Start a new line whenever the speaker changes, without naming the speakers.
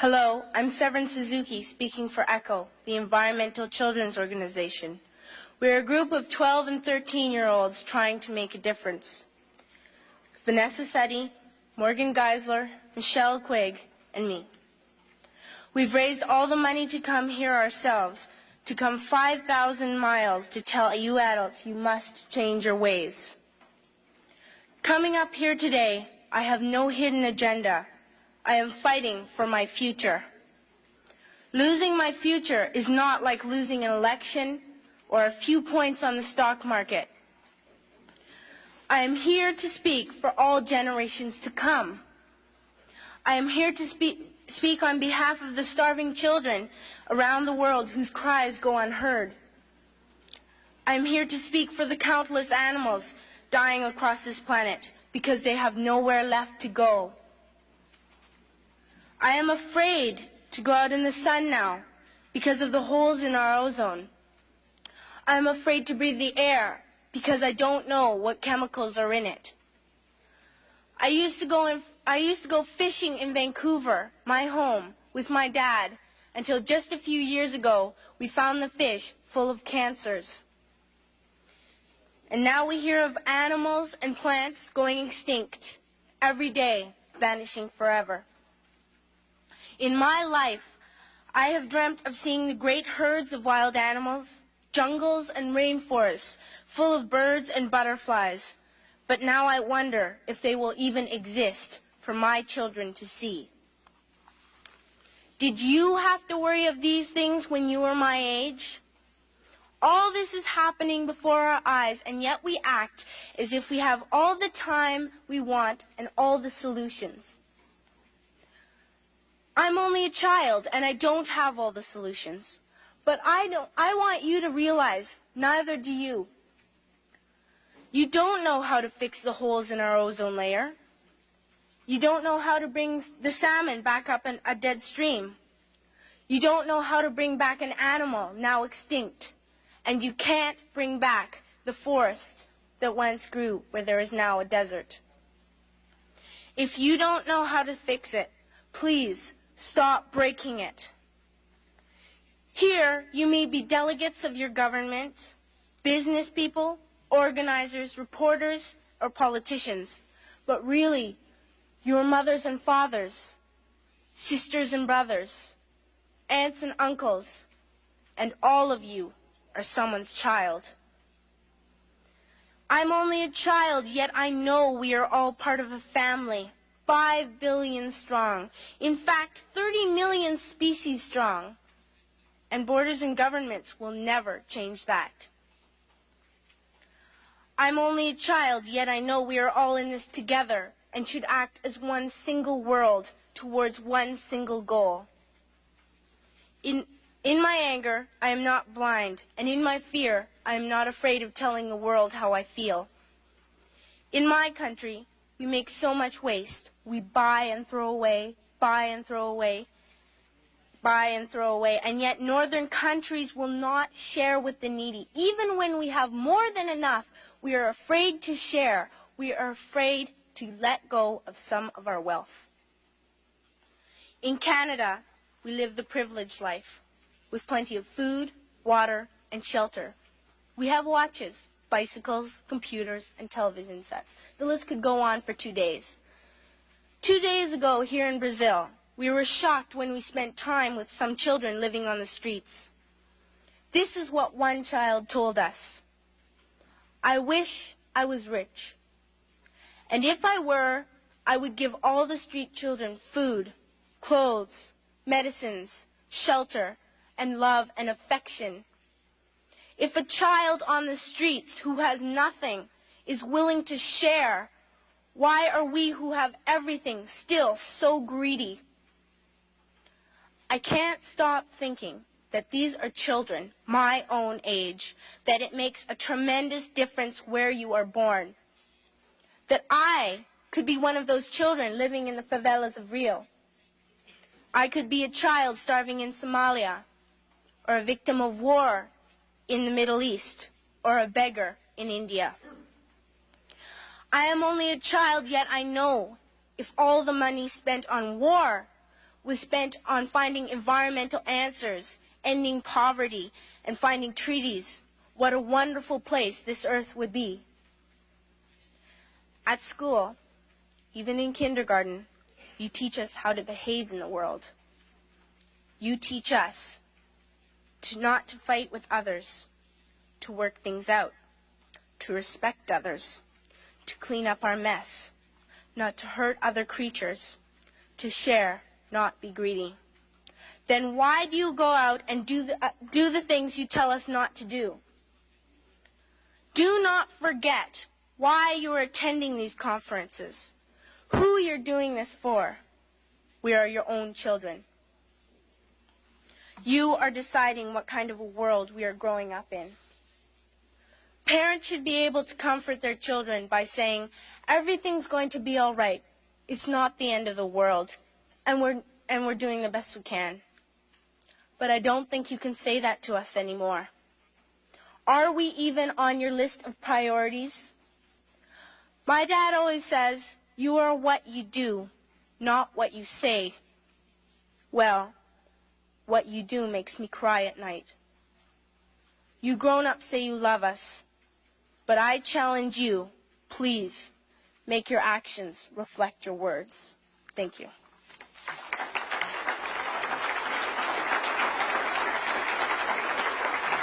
Hello, I'm Severin Suzuki, speaking for ECHO, the Environmental Children's Organization. We're a group of 12 and 13-year-olds trying to make a difference. Vanessa Suddy, Morgan Geisler, Michelle Quigg, and me. We've raised all the money to come here ourselves, to come 5,000 miles to tell you adults you must change your ways. Coming up here today, I have no hidden agenda. I am fighting for my future. Losing my future is not like losing an election or a few points on the stock market. I am here to speak for all generations to come. I am here to speak on behalf of the starving children around the world whose cries go unheard. I am here to speak for the countless animals dying across this planet because they have nowhere left to go. I am afraid to go out in the sun now because of the holes in our ozone. I am afraid to breathe the air because I don't know what chemicals are in it. I used to go fishing in Vancouver, my home, with my dad, until just a few years ago we found the fish full of cancers. And now we hear of animals and plants going extinct, every day vanishing forever. In my life, I have dreamt of seeing the great herds of wild animals, jungles and rainforests full of birds and butterflies. But now I wonder if they will even exist for my children to see. Did you have to worry of these things when you were my age? All this is happening before our eyes, and yet we act as if we have all the time we want and all the solutions. I'm only a child, and I don't have all the solutions. But I want you to realize, neither do you. You don't know how to fix the holes in our ozone layer. You don't know how to bring the salmon back up in a dead stream. You don't know how to bring back an animal now extinct. And you can't bring back the forest that once grew where there is now a desert. If you don't know how to fix it, please stop breaking it. Here, you may be delegates of your government, business people, organizers, reporters, or politicians, but really, your mothers and fathers, sisters and brothers, aunts and uncles, and all of you are someone's child. I'm only a child, yet I know we are all part of a family. 5 billion strong. In fact, 30 million species strong. And borders and governments will never change that. I'm only a child, yet I know we are all in this together and should act as one single world towards one single goal. In my anger, I am not blind, and in my fear, I am not afraid of telling the world how I feel. In my country, we make so much waste. We buy and throw away, buy and throw away, buy and throw away, and yet northern countries will not share with the needy. Even when we have more than enough, we are afraid to share. We are afraid to let go of some of our wealth. In Canada, we live the privileged life, with plenty of food, water, and shelter. We have watches, bicycles, computers, and television sets. The list could go on for 2 days. 2 days ago here in Brazil, we were shocked when we spent time with some children living on the streets. This is what one child told us. I wish I was rich. And if I were, I would give all the street children food, clothes, medicines, shelter, and love and affection. If a child on the streets who has nothing is willing to share, why are we who have everything still so greedy? I can't stop thinking that these are children my own age, that it makes a tremendous difference where you are born. That I could be one of those children living in the favelas of Rio. I could be a child starving in Somalia, or a victim of war in the Middle East, or a beggar in India. I am only a child, yet I know if all the money spent on war was spent on finding environmental answers, ending poverty, and finding treaties, what a wonderful place this earth would be. At school, even in kindergarten, you teach us how to behave in the world. You teach us not to fight with others, to work things out, to respect others, to clean up our mess, not to hurt other creatures, to share, not be greedy. Then why do you go out and do the things you tell us not to do? Do not forget why you are attending these conferences, who you're doing this for. We are your own children. You are deciding what kind of a world we are growing up in. Parents should be able to comfort their children by saying, everything's going to be all right. It's not the end of the world, and we're doing the best we can. But I don't think you can say that to us anymore. Are we even on your list of priorities? My dad always says, you are what you do, not what you say. Well, what you do makes me cry at night. You grown-ups say you love us, but I challenge you, please, make your actions reflect your words. Thank you.